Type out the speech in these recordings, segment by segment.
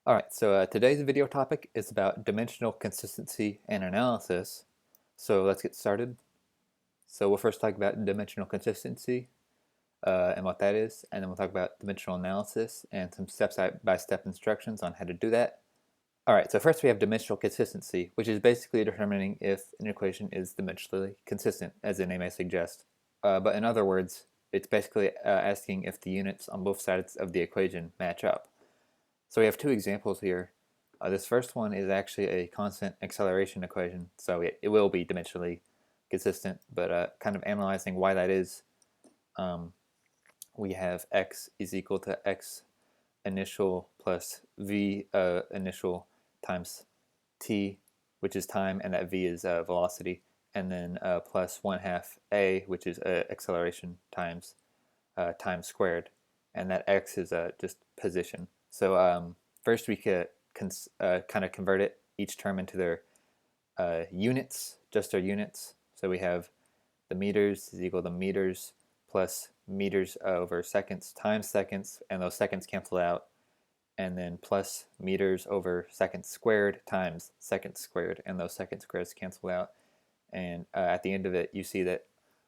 Alright, so today's video topic is about dimensional consistency and analysis. So let's get started. So we'll first talk about dimensional consistency and what that is, and then we'll talk about dimensional analysis and some step-by-step instructions on how to do that. Alright, so first we have dimensional consistency, which is basically determining if an equation is dimensionally consistent, as the name may suggest. But in other words, it's basically asking if the units on both sides of the equation match up. So we have two examples here. This first one is actually a constant acceleration equation, so it will be dimensionally consistent, but kind of analyzing why that is, we have x is equal to x initial plus v initial times t, which is time, and that v is velocity, and then plus 1/2 a, which is acceleration times time squared, and that x is just position. So first we could kind of convert each term into their units, just their units. So we have the meters is equal to meters plus meters over seconds times seconds, and those seconds cancel out, and then plus meters over seconds squared times seconds squared, and those second squares cancel out. And at the end of it, you see that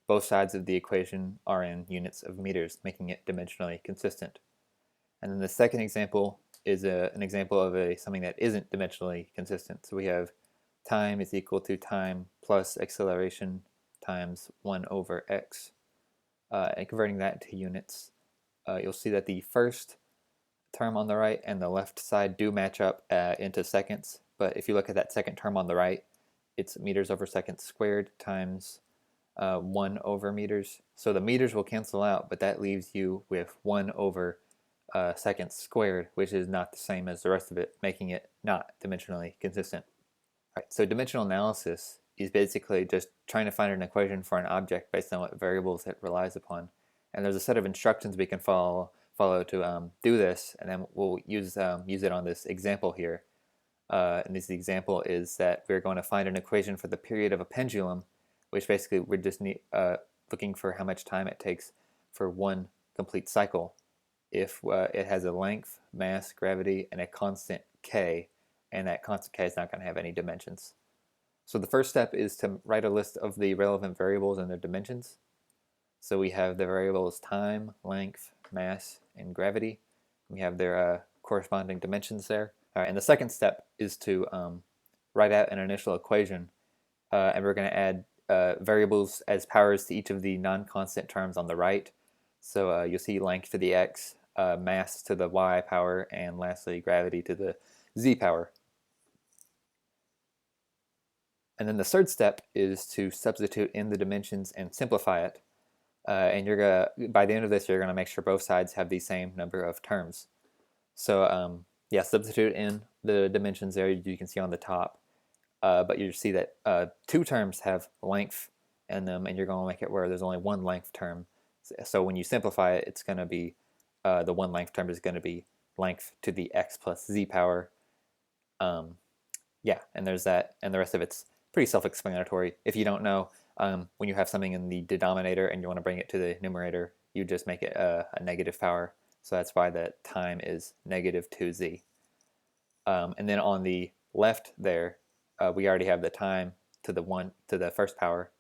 both sides of the equation are in units of meters, making it dimensionally consistent. And then the second example is an example of something that isn't dimensionally consistent. So we have time is equal to time plus acceleration times 1 over x. And converting that to units, you'll see that the first term on the right and the left side do match up into seconds. But if you look at that second term on the right, it's meters over seconds squared times 1 over meters. So the meters will cancel out, but that leaves you with 1 over seconds squared, which is not the same as the rest of it, making it not dimensionally consistent. All right, so dimensional analysis is basically just trying to find an equation for an object based on what variables it relies upon. And there's a set of instructions we can follow to do this, and then we'll use it on this example here. And this example is that we're going to find an equation for the period of a pendulum, which basically we're just looking for how much time it takes for one complete cycle. If it has a length, mass, gravity, and a constant k, and that constant k is not going to have any dimensions. So the first step is to write a list of the relevant variables and their dimensions. So we have the variables time, length, mass, and gravity. We have their corresponding dimensions there. All right, and the second step is to write out an initial equation, and we're going to add variables as powers to each of the non-constant terms on the right. So you'll see length to the x, mass to the y power, and lastly gravity to the z power. And then the third step is to substitute in the dimensions and simplify it. And by the end of this, you're going to make sure both sides have the same number of terms. So yeah, substitute in the dimensions there, you can see on the top. But you see that two terms have length in them, and you're going to make it where there's only one length term. So when you simplify it, it's going to be the one length term is going to be length to the x plus z power. Yeah, and there's that, and the rest of it's pretty self-explanatory. If you don't know, when you have something in the denominator and you want to bring it to the numerator, you just make it a negative power. So that's why the time is negative 2z. And then on the left there, we already have the time to the first power,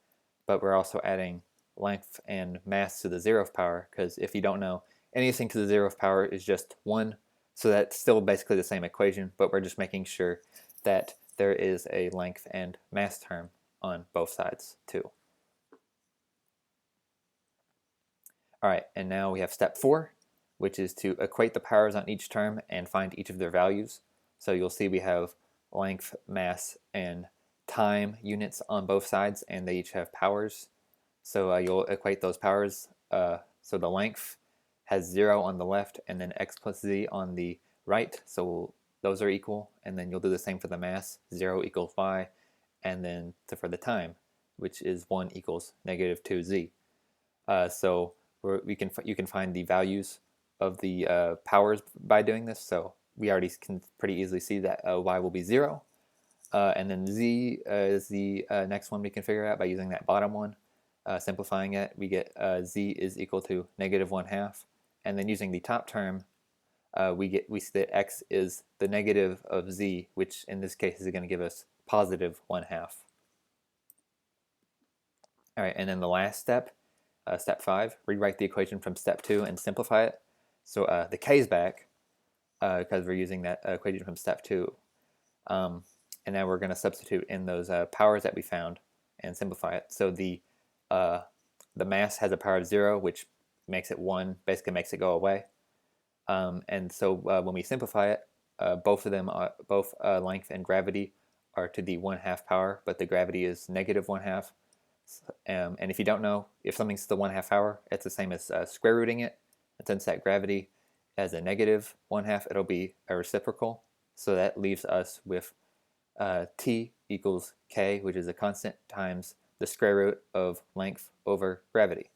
but we're also adding length and mass to the 0th power, because if you don't know, anything to the 0th power is just 1, so that's still basically the same equation, but we're just making sure that there is a length and mass term on both sides too. All right, and now we have step 4, which is to equate the powers on each term and find each of their values. So you'll see we have length, mass, and time units on both sides, and they each have powers. So you'll equate those powers. So the length has 0 on the left, and then x plus z on the right. So those are equal, and then you'll do the same for the mass. 0 equals y, and then for the time, which is 1 equals negative 2z. So you can find the values of the powers by doing this. So we already can pretty easily see that y will be 0. And then z is the next one we can figure out by using that bottom one. Simplifying it, we get z is equal to negative 1/2. And then using the top term, we see that x is the negative of z, which in this case is going to give us positive 1/2. All right, and then the last step, step 5, rewrite the equation from step 2 and simplify it. So the k is back because we're using that equation from step 2. And now we're going to substitute in those powers that we found and simplify it. So the mass has a power of 0, which makes it 1, basically makes it go away. And so when we simplify it, both of them, both length and gravity, are to the 1/2 power, but the gravity is negative 1/2. And if you don't know, if something's the 1/2 power, it's the same as square rooting it. And since that gravity has a negative 1/2, it'll be a reciprocal. So that leaves us with t equals k, which is a constant, times the square root of length over gravity.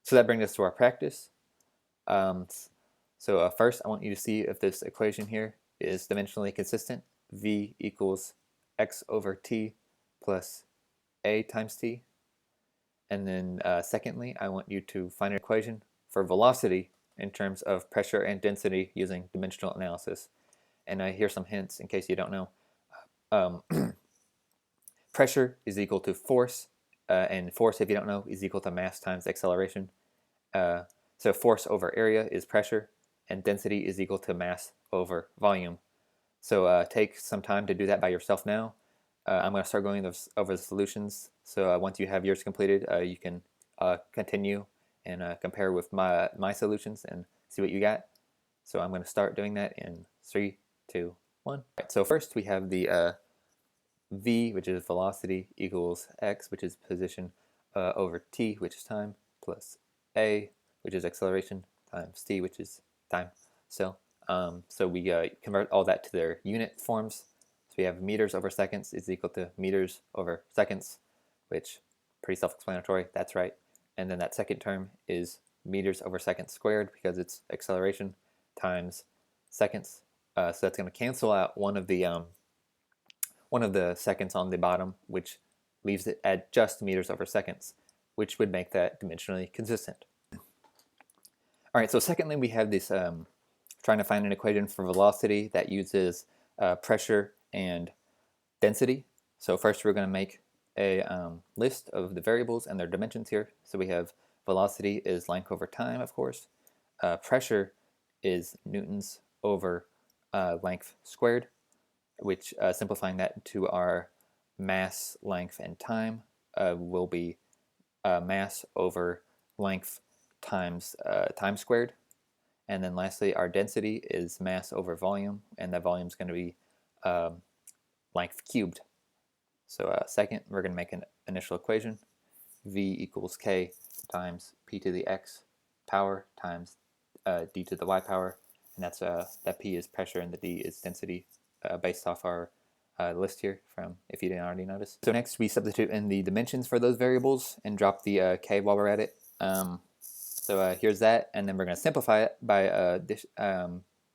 So that brings us to our practice. So first, I want you to see if this equation here is dimensionally consistent. V equals x over t plus a times t. And then secondly, I want you to find an equation for velocity in terms of pressure and density using dimensional analysis. And here's some hints in case you don't know. Pressure is equal to force, and force, if you don't know, is equal to mass times acceleration. So force over area is pressure, and density is equal to mass over volume. So take some time to do that by yourself now. I'm going to start going over the solutions. So once you have yours completed, you can continue and compare with my solutions and see what you got. So I'm going to start doing that in 3, 2, 1. Right, so first we have the v, which is velocity, equals x, which is position, over t, which is time, plus a, which is acceleration, times t, which is time. So we convert all that to their unit forms. So we have meters over seconds is equal to meters over seconds, which pretty self-explanatory, that's right. And then that second term is meters over seconds squared because it's acceleration times seconds. So that's going to cancel out one of the seconds on the bottom, which leaves it at just meters over seconds, which would make that dimensionally consistent. All right, so secondly, we have this trying to find an equation for velocity that uses pressure and density. So first we're going to make a list of the variables and their dimensions here. So we have velocity is length over time, of course. Pressure is newtons over length squared, which simplifying that to our mass, length, and time will be mass over length times time squared. And then lastly, our density is mass over volume, and that volume is going to be length cubed. So second, we're going to make an initial equation. V equals k times p to the x power times d to the y power, and that's that p is pressure and the d is density, based off our list here from, if you didn't already notice. So next we substitute in the dimensions for those variables and drop the k while we're at it. So here's that, and then we're going to simplify it by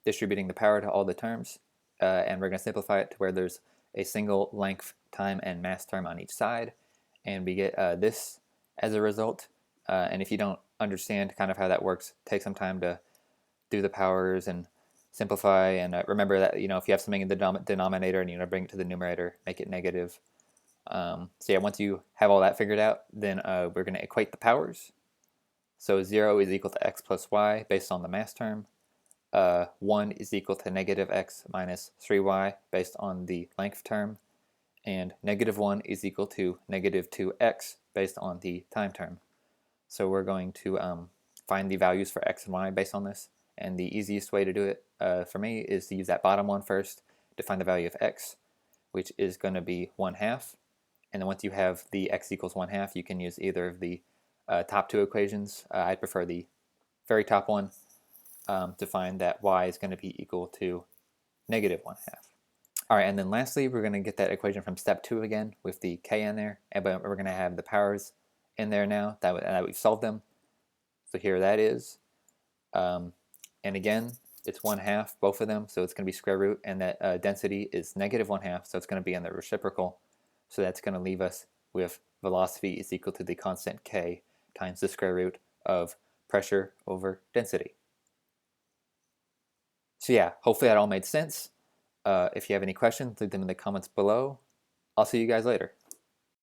distributing the power to all the terms, and we're going to simplify it to where there's a single length, time, and mass term on each side, and we get this as a result. And if you don't understand kind of how that works, take some time to do the powers and simplify, and remember that, you know, if you have something in the denominator and you want to bring it to the numerator, make it negative. So yeah, once you have all that figured out, then we're going to equate the powers. So 0 is equal to x plus y based on the mass term. 1 is equal to negative x minus 3y based on the length term. And negative 1 is equal to negative 2x based on the time term. So we're going to find the values for x and y based on this. And the easiest way to do it for me is to use that bottom one first to find the value of x, which is going to be 1/2. And then once you have the x equals 1/2, you can use either of the top two equations. I prefer the very top one to find that y is going to be equal to negative 1/2. All right, and then lastly, we're going to get that equation from step 2 again with the k in there, but we're going to have the powers in there now that we've solved them. So here that is. And again, it's 1/2, both of them, so it's going to be square root, and that density is negative 1/2, so it's going to be in the reciprocal. So that's going to leave us with velocity is equal to the constant k times the square root of pressure over density. So yeah, hopefully that all made sense. If you have any questions, leave them in the comments below. I'll see you guys later.